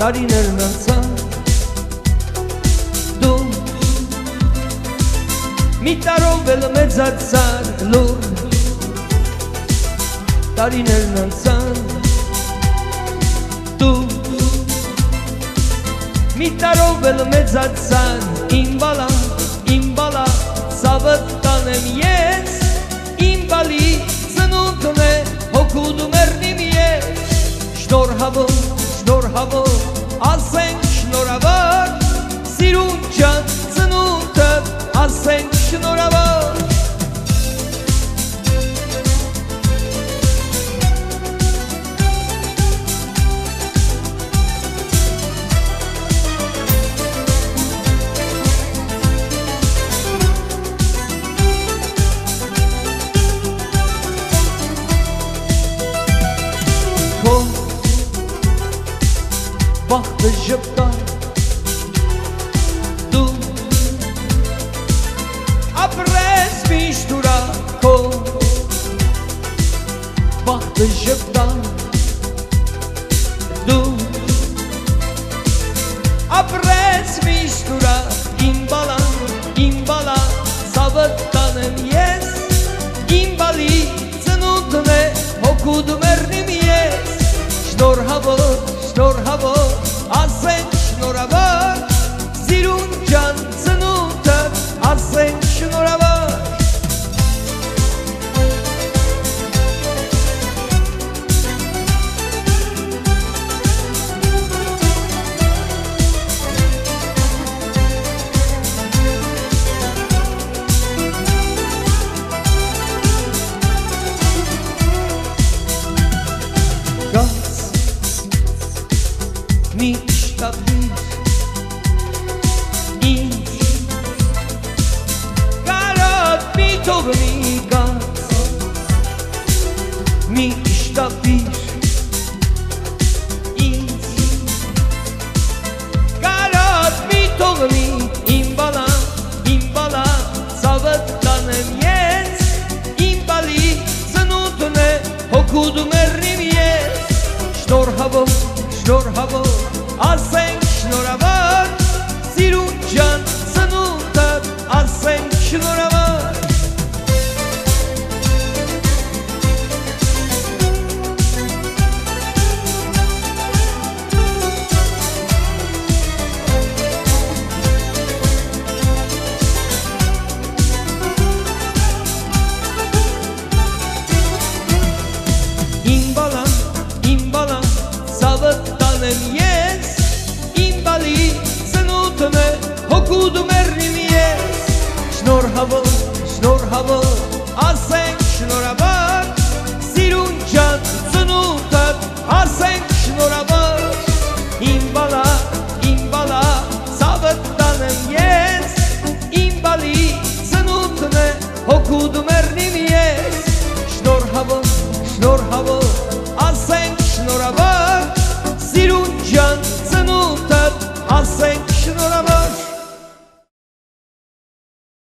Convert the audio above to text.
տարիներն անցան դու մի տարով էլ մեծացան լուր տարիներն անցան դու մի տարով էլ մեծացան իմ բալա սավըտ կանեմ ես իմ բալի ծնունդն է հոգուդու մեռնիմ ես շնորհավոր ասենք շնորհավոր սիրուն ջան ծնունդը ասենք շնորհավոր Բախտը ժպտար դու ապրես միշտ ուրախ քո բախտը ժպտար դու ապրես միշտ ուրախ իմ բալա սավըտ կանեմ ես իմ բալի ծնունդն է հոգուդու մեռնիմ ես շնորհավոր ասենք շնորհավոր սիրուն ջան ծնունդը ասենք շնորհավոր մի շտապիր ինձ կարոտ մի թողնի գաց մի շտապիր ինձ կարոտ մի թողնի իմ բալա սավըտ կանեմ ես իմ բալի ծնունդն է հոգուդու մեռնիմ ես շնորհավոր ասենք շնորհավոր սիրուն ջան ծնունդը ասենք շնորհավոր իմ բալա սավըտ կանեմ ես իմ բալի ծնունդն է հոգուդու մեռնիմ ես շնորհավոր ասենք շնորհավոր սիրուն ջան ծնունդը ասենք շնորհավոր իմ բալա սավըտ կանեմ ես իմ բալի ծնունդն է հոգուդու